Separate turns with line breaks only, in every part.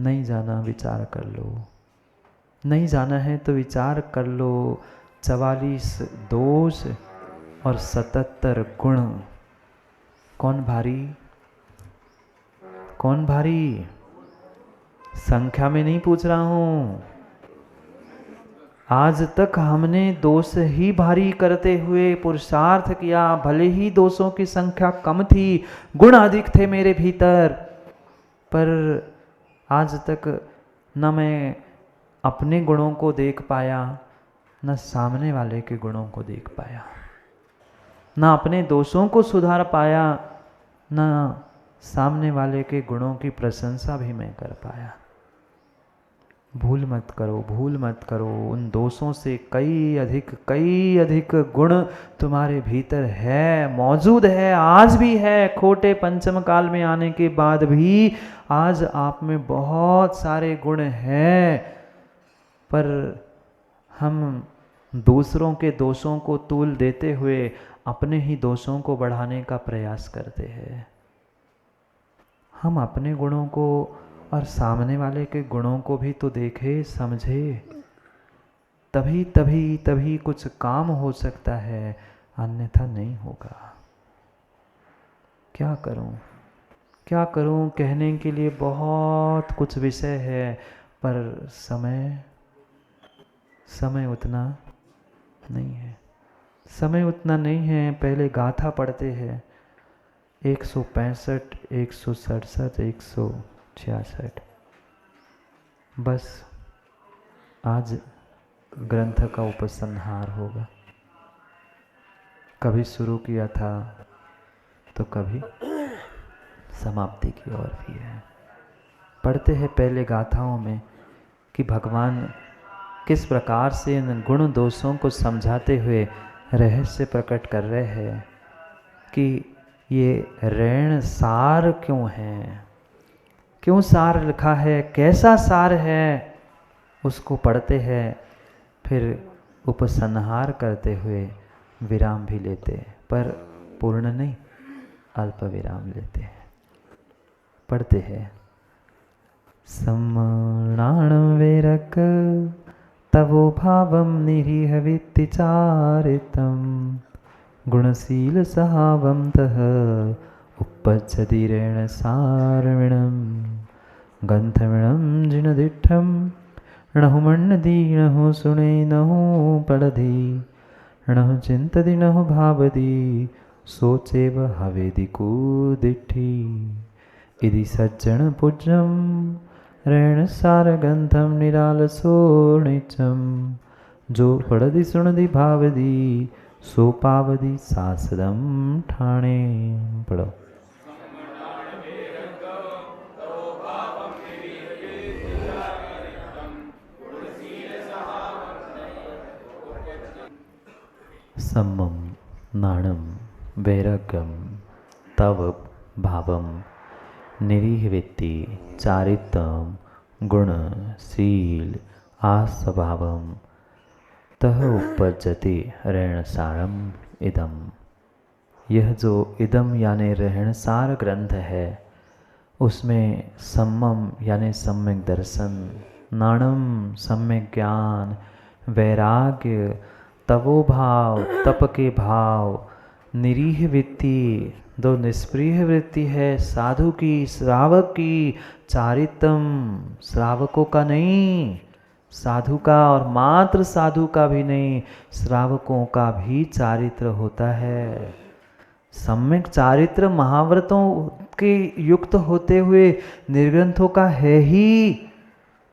नहीं जाना विचार कर लो, नहीं जाना है तो विचार कर लो। 44 दोष और 77 गुण, कौन भारी? कौन भारी? संख्या में नहीं पूछ रहा हूं। आज तक हमने दोष ही भारी करते हुए पुरुषार्थ किया, भले ही दोषों की संख्या कम थी, गुण अधिक थे मेरे भीतर, पर आज तक न मैं अपने गुणों को देख पाया, न सामने वाले के गुणों को देख पाया, न अपने दोषों को सुधार पाया, न सामने वाले के गुणों की प्रशंसा भी मैं कर पाया। भूल मत करो, भूल मत करो। उन दोषों से कई अधिक गुण तुम्हारे भीतर है, मौजूद है, आज भी है। खोटे पंचम काल में आने के बाद भी आज आप में बहुत सारे गुण हैं, पर हम दूसरों के दोषों को तूल देते हुए अपने ही दोषों को बढ़ाने का प्रयास करते हैं। हम अपने गुणों को और सामने वाले के गुणों को भी तो देखे, समझे, तभी कुछ काम हो सकता है, अन्यथा नहीं होगा। क्या करूं? कहने के लिए बहुत कुछ विषय है, पर समय उतना नहीं है। समय उतना नहीं है। पहले गाथा पढ़ते हैं, 165, 167, 166। बस आज ग्रंथ का उपसंहार होगा। कभी शुरू किया था तो कभी समाप्ति की ओर भी है। पढ़ते हैं पहले गाथाओं में कि भगवान किस प्रकार से इन गुण दोषों को समझाते हुए रहस्य प्रकट कर रहे हैं कि ये ऋण सार क्यों है, क्यों सार लिखा है, कैसा सार है, उसको पढ़ते हैं। फिर उपसंहार करते हुए विराम भी लेते हैं, पर पूर्ण नहीं, अल्प विराम लेते हैं। पढ़ते हैं, सम्मानाणं वेरक तवो भावं निरीह वित्तिचारितं गुणशील सहावंतः उपपज्जति ऋण सारविणं गंथविणं जिनदिठं णहु मन्नदि णहु सुने णहु पढ़धि णहु चिंतति णहु भावति सोचेव हवेदि कुदिठि इति सज्जन पूज्यं ऋण सार गंथम निरालसो निचम जो पढ़धि सुनधि भावधि सो पावधि सासदम ठाणे। पढ़ो। सम्मम नाणम वैराग्यम तव भावम निरीहवित्ति चारित्रम गुण शील आस्वभावम तह उपपज्जति ऋण सारम इदम। यह जो इदम यानी ऋणसार ग्रंथ है, उसमें सम्मम यानी सम्यक दर्शन, नाणम सम्यक ज्ञान, वैराग्य, तवो भाव तप के भाव, निरीह वृत्ति दो निष्प्रिय वृत्ति है साधु की, श्रावक की, चारितम श्रावकों का नहीं, साधु का, और मात्र साधु का भी नहीं, श्रावकों का भी चारित्र होता है। सम्यक चारित्र महाव्रतों के युक्त होते हुए निर्ग्रंथों का है ही,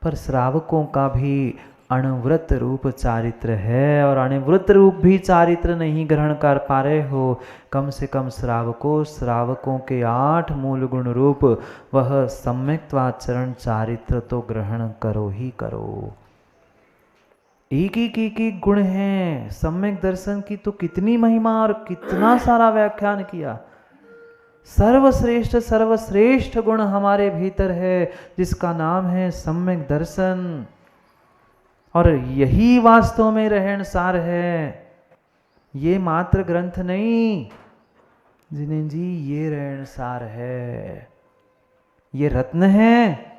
पर श्रावकों का भी अणुव्रत रूप चारित्र है, और अणुव्रत रूप भी चारित्र नहीं ग्रहण कर पा रहे हो, कम से कम श्रावकों के 8 मूल गुण रूप वह सम्यक्त्वाचरण चारित्र तो ग्रहण करो ही करो। एक गुण है। सम्यक दर्शन की तो कितनी महिमा और कितना सारा व्याख्यान किया। सर्वश्रेष्ठ गुण हमारे भीतर है, जिसका नाम है सम्यक दर्शन, और यही वास्तव में रहन सार है। ये मात्र ग्रंथ नहीं जिनेन्द्र जी, ये रहन सार है, ये रत्न है,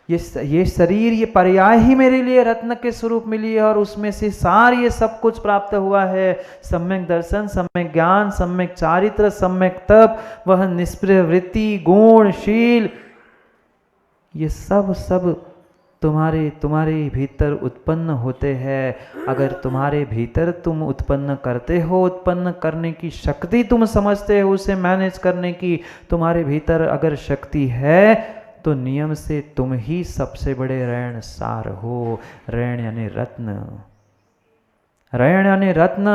ये शरीर, ये पर्याय ही मेरे लिए रत्न के स्वरूप मिली है और उसमें से सार ये सब कुछ प्राप्त हुआ है। सम्यक दर्शन, सम्यक ज्ञान, सम्यक चारित्र, सम्यक तप, वह निष्प्रिय वृत्ति, गुण, शील, ये सब सब तुम्हारे भीतर उत्पन्न होते हैं। अगर तुम्हारे भीतर तुम उत्पन्न करते हो, उत्पन्न करने की शक्ति तुम समझते हो, उसे मैनेज करने की तुम्हारे भीतर अगर शक्ति है, तो नियम से तुम ही सबसे बड़े ऋण सार हो। ऋण यानी रत्न, ऋण यानी रत्न,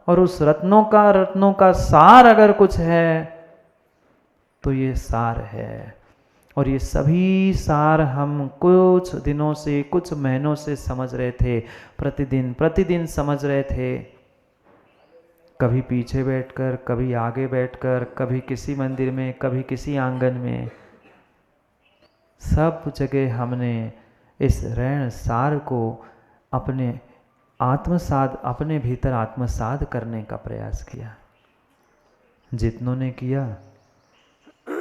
और उस रत्नों का सार अगर कुछ है तो ये सार है। और ये सभी सार हम कुछ दिनों से, कुछ महीनों से समझ रहे थे, प्रतिदिन समझ रहे थे। कभी पीछे बैठकर, कभी आगे बैठकर, कभी किसी मंदिर में, कभी किसी आंगन में, सब जगह हमने इस ऋण सार को अपने भीतर आत्मसात करने का प्रयास किया। जितनों ने किया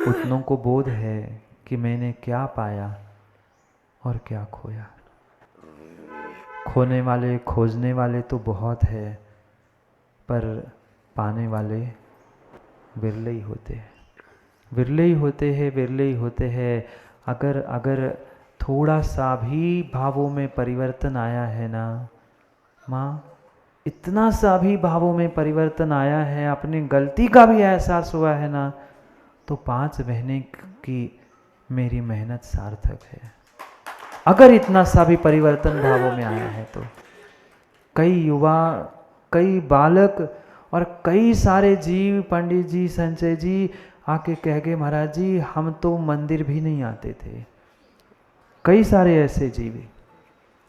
उतनों को बोध है कि मैंने क्या पाया और क्या खोया। खोने वाले, खोजने वाले तो बहुत है, पर पाने वाले विरले ही होते हैं, विरले ही होते हैं। अगर थोड़ा सा भी भावों में परिवर्तन आया है ना माँ, इतना सा भी भावों में परिवर्तन आया है, अपनी गलती का भी एहसास हुआ है ना, तो 5 महीने की मेरी मेहनत सार्थक है। अगर इतना सा भी परिवर्तन भावों में आया है तो कई युवा, कई बालक और कई सारे जीव, पंडित जी, संजय जी आके कह गए, महाराज जी हम तो मंदिर भी नहीं आते थे। कई सारे ऐसे जीव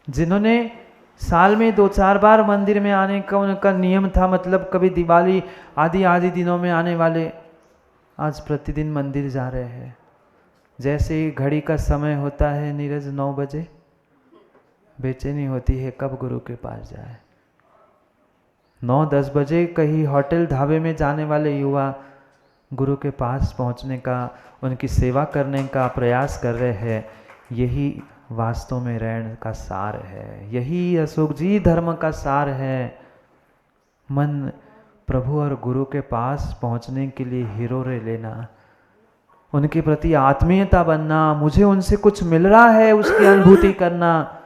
जिन्होंने साल में 2-4 बार मंदिर में आने का उनका नियम था, मतलब कभी दिवाली आदि दिनों में आने वाले, आज प्रतिदिन मंदिर जा रहे हैं। जैसे ही घड़ी का समय होता है नीरज 9 बजे, बेचैनी होती है कब गुरु के पास जाए। 9-10 बजे कहीं होटल ढाबे में जाने वाले युवा गुरु के पास पहुंचने का, उनकी सेवा करने का प्रयास कर रहे हैं। यही वास्तव में ऋण का सार है, यही अशोक जी धर्म का सार है। मन प्रभु और गुरु के पास पहुंचने के लिए हिरोरे लेना, उनके प्रति आत्मीयता बनना, मुझे उनसे कुछ मिल रहा है उसकी अनुभूति करना,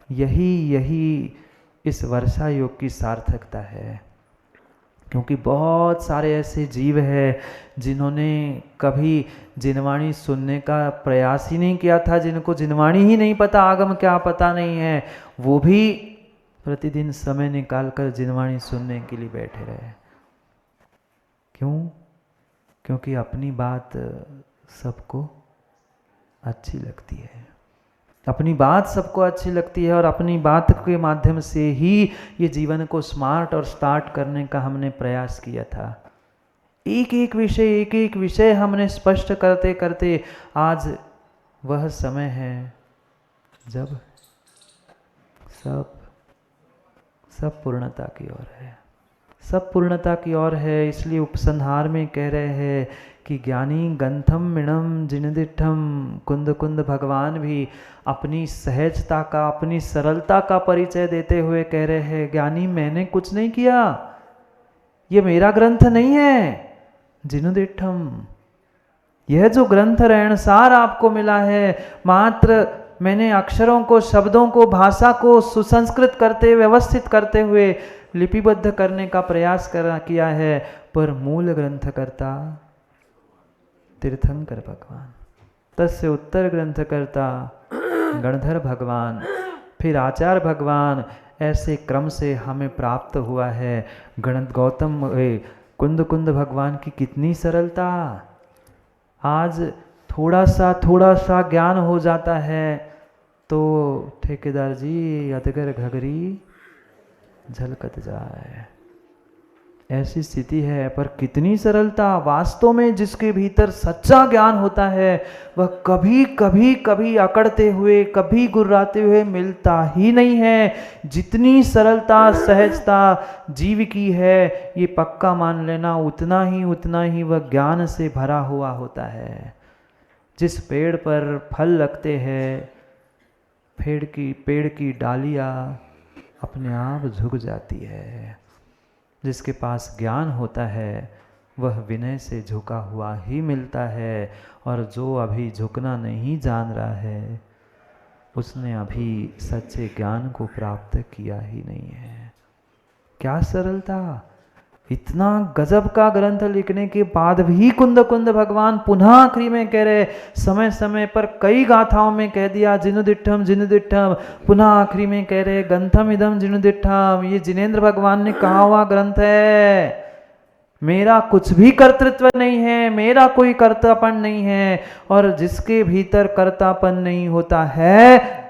यही इस वर्षा योग की सार्थकता है। क्योंकि बहुत सारे ऐसे जीव हैं जिन्होंने कभी जिनवाणी सुनने का प्रयास ही नहीं किया था, जिनको जिनवाणी ही नहीं पता, आगम क्या पता नहीं है, वो भी प्रतिदिन समय निकालकर जिनवाणी सुनने के लिए बैठे रहे। क्यों? क्योंकि अपनी बात सबको अच्छी लगती है, अपनी बात सबको अच्छी लगती है, और अपनी बात के माध्यम से ही ये जीवन को स्मार्ट और स्टार्ट करने का हमने प्रयास किया था। एक एक विषय हमने स्पष्ट करते करते आज वह समय है जब सब पूर्णता की ओर है, सब पूर्णता की ओर है। इसलिए उपसंहार में कह रहे हैं कि ज्ञानी गंथम मिणम जिनदिठम, कुंद कुंद भगवान भी अपनी सहजता का, अपनी सरलता का परिचय देते हुए कह रहे हैं, ज्ञानी मैंने कुछ नहीं किया, ये मेरा ग्रंथ नहीं है। जिनदिठम, यह जो ग्रंथ ऋणसार आपको मिला है, मात्र मैंने अक्षरों को, शब्दों को, भाषा को सुसंस्कृत करते, व्यवस्थित करते हुए लिपिबद्ध करने का प्रयास किया है, पर मूल ग्रंथकर्ता तीर्थंकर भगवान, तस्य उत्तर ग्रंथकर्ता गणधर भगवान, फिर आचार्य भगवान, ऐसे क्रम से हमें प्राप्त हुआ है। गौतम कुंद कुंद भगवान की कितनी सरलता। आज थोड़ा सा ज्ञान हो जाता है तो ठेकेदार जी अदगर घगरी झलकत जाए, ऐसी स्थिति है। पर कितनी सरलता। वास्तव में जिसके भीतर सच्चा ज्ञान होता है वह कभी अकड़ते हुए, कभी गुर्राते हुए मिलता ही नहीं है। जितनी सरलता, सहजता जीव की है, ये पक्का मान लेना, उतना ही वह ज्ञान से भरा हुआ होता है। जिस पेड़ पर फल लगते हैं, पेड़ की डालियाँ अपने आप झुक जाती है। जिसके पास ज्ञान होता है वह विनय से झुका हुआ ही मिलता है, और जो अभी झुकना नहीं जान रहा है उसने अभी सच्चे ज्ञान को प्राप्त किया ही नहीं है। क्या सरलता! इतना गजब का ग्रंथ लिखने के बाद भी कुंद कुंद भगवान पुनः आखिरी में कह रहे, समय समय पर कई गाथाओं में कह दिया जिनुदिठम जिनुदिठम, पुनः आखिरी में कह रहे गंथम इदम जिनुदिठम। ये जिनेंद्र भगवान ने कहा हुआ ग्रंथ है। मेरा कुछ भी कर्तृत्व नहीं है, मेरा कोई कर्तापन नहीं है, और जिसके भीतर कर्तापन नहीं होता है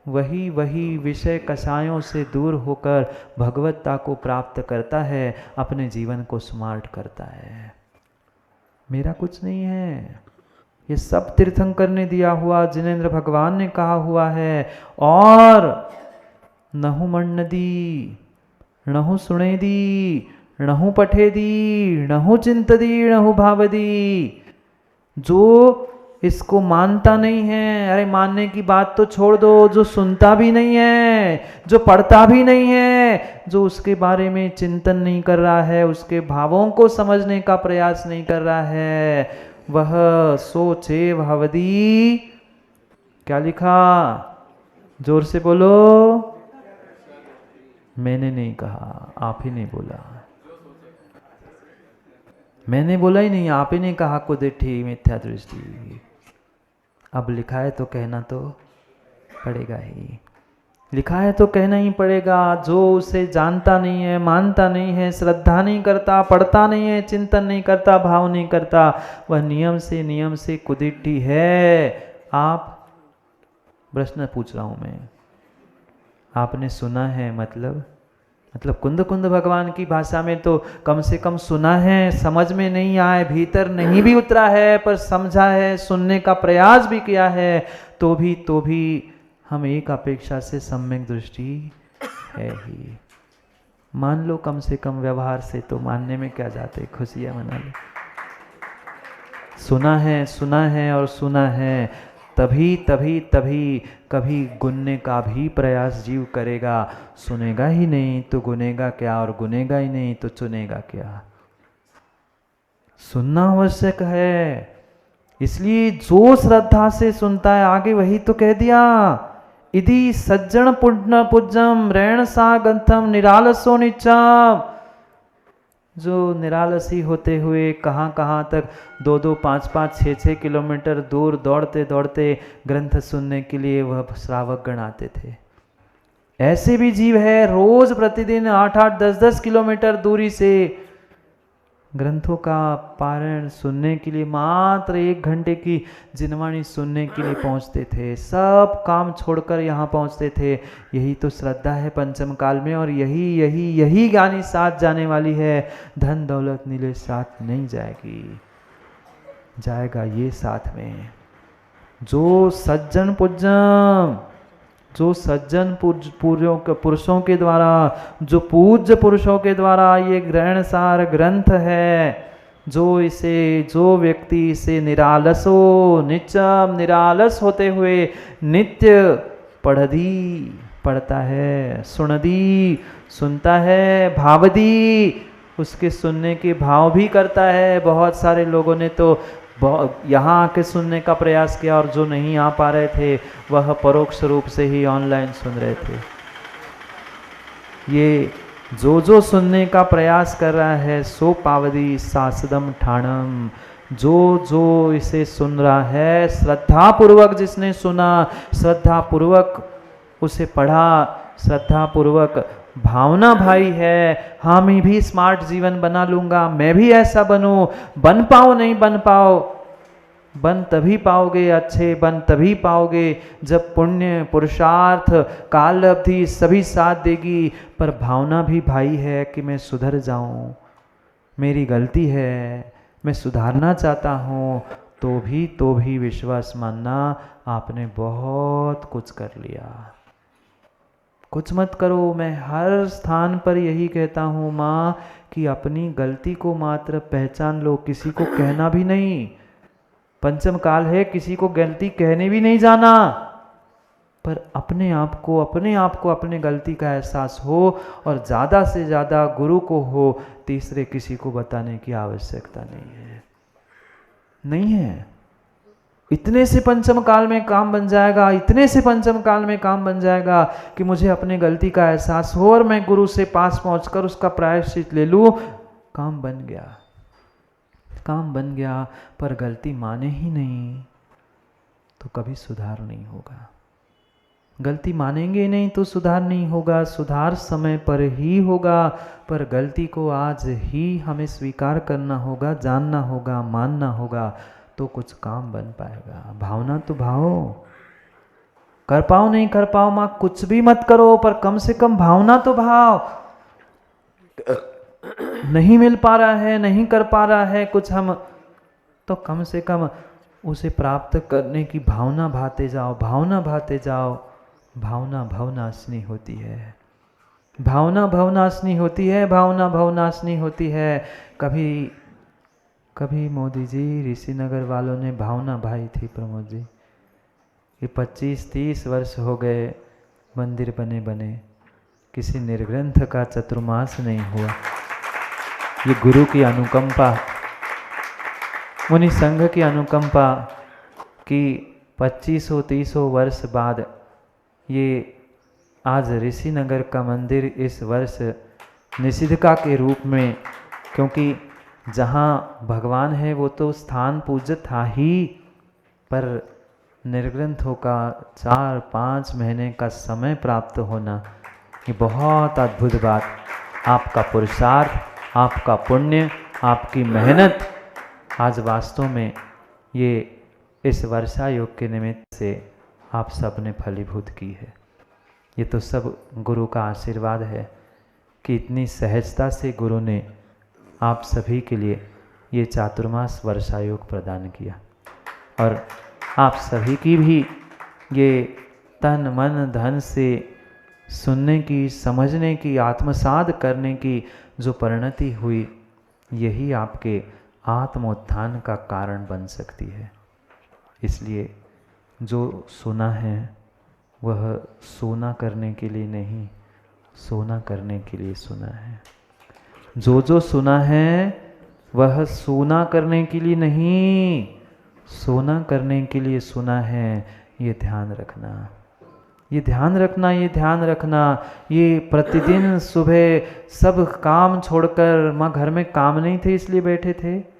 वही विषय कषायों से दूर होकर भगवत्ता को प्राप्त करता है, अपने जीवन को स्मार्ट करता है। मेरा कुछ नहीं है, ये सब तीर्थंकर ने दिया हुआ, जिनेंद्र भगवान ने कहा हुआ है। और नहु मन्नदी, नहु सुनेदी, नहु पठेदी, नहु चिंतदी, नहु भावदी। जो इसको मानता नहीं है, अरे मानने की बात तो छोड़ दो, जो सुनता भी नहीं है, जो पढ़ता भी नहीं है, जो उसके बारे में चिंतन नहीं कर रहा है, उसके भावों को समझने का प्रयास नहीं कर रहा है, वह सोचे भवदी। क्या लिखा? जोर से बोलो। मैंने नहीं कहा, आप ही ने बोला। मैंने बोला ही नहीं, आप ही ने कहा कुदिठी मिथ्या दृष्टि। अब लिखा है तो कहना तो पड़ेगा ही, लिखा है तो कहना ही पड़ेगा। जो उसे जानता नहीं है, मानता नहीं है, श्रद्धा नहीं करता, पढ़ता नहीं है, चिंतन नहीं करता, भाव नहीं करता, वह नियम से कुदिठी है। आप प्रश्न पूछ रहा हूं मैं, आपने सुना है मतलब कुंद कुंद भगवान की भाषा में तो कम से कम सुना है, समझ में नहीं आए, भीतर नहीं भी उतरा है, पर समझा है, सुनने का प्रयास भी किया है, तो भी हम एक अपेक्षा से सम्यक दृष्टि है ही। मान लो कम से कम व्यवहार से, तो मानने में क्या जाते, खुशियां मना लो। सुना है और सुना है, तभी कभी गुनने का भी प्रयास जीव करेगा। सुनेगा ही नहीं तो गुनेगा क्या, और गुनेगा ही नहीं तो चुनेगा क्या। सुनना आवश्यक है, इसलिए जो श्रद्धा से सुनता है, आगे वही तो कह दिया, इति सज्जन पुण्य पूज्यम ऋण सा गंथम निरालसो निचम। जो निरालसी होते हुए कहाँ तक 2-2, 5-5, 6-6 किलोमीटर दूर दौड़ते ग्रंथ सुनने के लिए वह श्रावक गण आते थे, ऐसे भी जीव है रोज प्रतिदिन 8-8, 10-10 किलोमीटर दूरी से ग्रंथों का पारायण सुनने के लिए, मात्र 1 घंटे की जिनवाणी सुनने के लिए पहुंचते थे। सब काम छोड़कर यहाँ पहुंचते थे। यही तो श्रद्धा है पंचम काल में, और यही ज्ञानी साथ जाने वाली है। धन दौलत नीले साथ नहीं जाएगी, जाएगा ये साथ में। जो सज्जन पूज्यम, जो सज्जन पुरुषों के द्वारा, जो पूज्य पुरुषों के द्वारा ये ग्रहणसार ग्रंथ है, जो व्यक्ति इसे निरालसो निचम, निरालस होते हुए नित्य पढ़ता है, सुनता है, भावदी, उसके सुनने के भाव भी करता है। बहुत सारे लोगों ने तो यहाँ आके सुनने का प्रयास किया, और जो नहीं आ पा रहे थे वह परोक्ष रूप से ही ऑनलाइन सुन रहे थे। ये जो सुनने का प्रयास कर रहा है, सो पावदी सासदम ठाणम। जो इसे सुन रहा है, श्रद्धा पूर्वक जिसने सुना, श्रद्धा पूर्वक उसे पढ़ा, श्रद्धा पूर्वक भावना भाई है, हाँ मैं भी स्मार्ट जीवन बना लूंगा, मैं भी ऐसा बनूं, बन पाओ नहीं बन पाओ, बन तभी पाओगे, अच्छे बन तभी पाओगे जब पुण्य, पुरुषार्थ, काल अवधि सभी साथ देगी। पर भावना भी भाई है कि मैं सुधर जाऊं, मेरी गलती है, मैं सुधारना चाहता हूं, तो भी विश्वास मानना आपने बहुत कुछ कर लिया। कुछ मत करो। मैं हर स्थान पर यही कहता हूँ माँ कि अपनी गलती को मात्र पहचान लो, किसी को कहना भी नहीं। पंचम काल है, किसी को गलती कहने भी नहीं जाना, पर अपने आप को अपने गलती का एहसास हो, और ज़्यादा से ज़्यादा गुरु को हो, तीसरे किसी को बताने की आवश्यकता नहीं है। इतने से पंचम काल में काम बन जाएगा, इतने से पंचम काल में काम बन जाएगा कि मुझे अपने गलती का एहसास हो और मैं गुरु से पास पहुंचकर उसका प्रायश्चित ले लूं। काम बन गया, पर गलती माने ही नहीं तो कभी सुधार नहीं होगा। गलती मानेंगे नहीं तो सुधार नहीं होगा। सुधार समय पर ही होगा, पर गलती को आज ही हमें स्वीकार करना होगा, जानना होगा, मानना होगा, तो कुछ काम बन पाएगा। भावना तो भाव, कर पाओ नहीं कर पाओ माँ, कुछ भी मत करो, पर कम से कम भावना तो भाव। नहीं मिल पा रहा है, नहीं कर पा रहा है कुछ हम, तो कम से कम उसे प्राप्त करने की भावना भाते जाओ, भावना भाते जाओ। भावना भवनाशनी होती है, भावना भवनाशनी होती है, भावना भवनाशनी होती है। कभी मोदी जी, ऋषिनगर वालों ने भावना भाई थी प्रमोद जी, ये 25-30 वर्ष हो गए मंदिर बने, किसी निर्ग्रंथ का चतुर्मास नहीं हुआ। ये गुरु की अनुकंपा, मुनि संघ की अनुकंपा कि 2500-30 वर्ष बाद ये आज ऋषिनगर का मंदिर इस वर्ष निषिद्धका के रूप में, क्योंकि जहाँ भगवान है वो तो स्थान पूज्य था ही, पर निर्ग्रंथों का 4-5 महीने का समय प्राप्त होना, ये बहुत अद्भुत बात। आपका पुरुषार्थ, आपका पुण्य, आपकी मेहनत आज वास्तव में ये इस वर्षा योग के निमित्त से आप सब ने फलीभूत की है। ये तो सब गुरु का आशीर्वाद है कि इतनी सहजता से गुरु ने आप सभी के लिए ये चातुर्मास वर्षा योग प्रदान किया, और आप सभी की भी ये तन मन धन से सुनने की, समझने की, आत्मसात करने की जो परिणति हुई, यही आपके आत्मोत्थान का कारण बन सकती है। इसलिए जो सुना है वह सोना करने के लिए नहीं, सोना करने के लिए सुना है। जो सुना है वह सोना करने के लिए नहीं, सोना करने के लिए सुना है। ये ध्यान रखना, ये ध्यान रखना, ये ध्यान रखना। ये प्रतिदिन सुबह सब काम छोड़कर, माँ घर में काम नहीं थे इसलिए बैठे थे,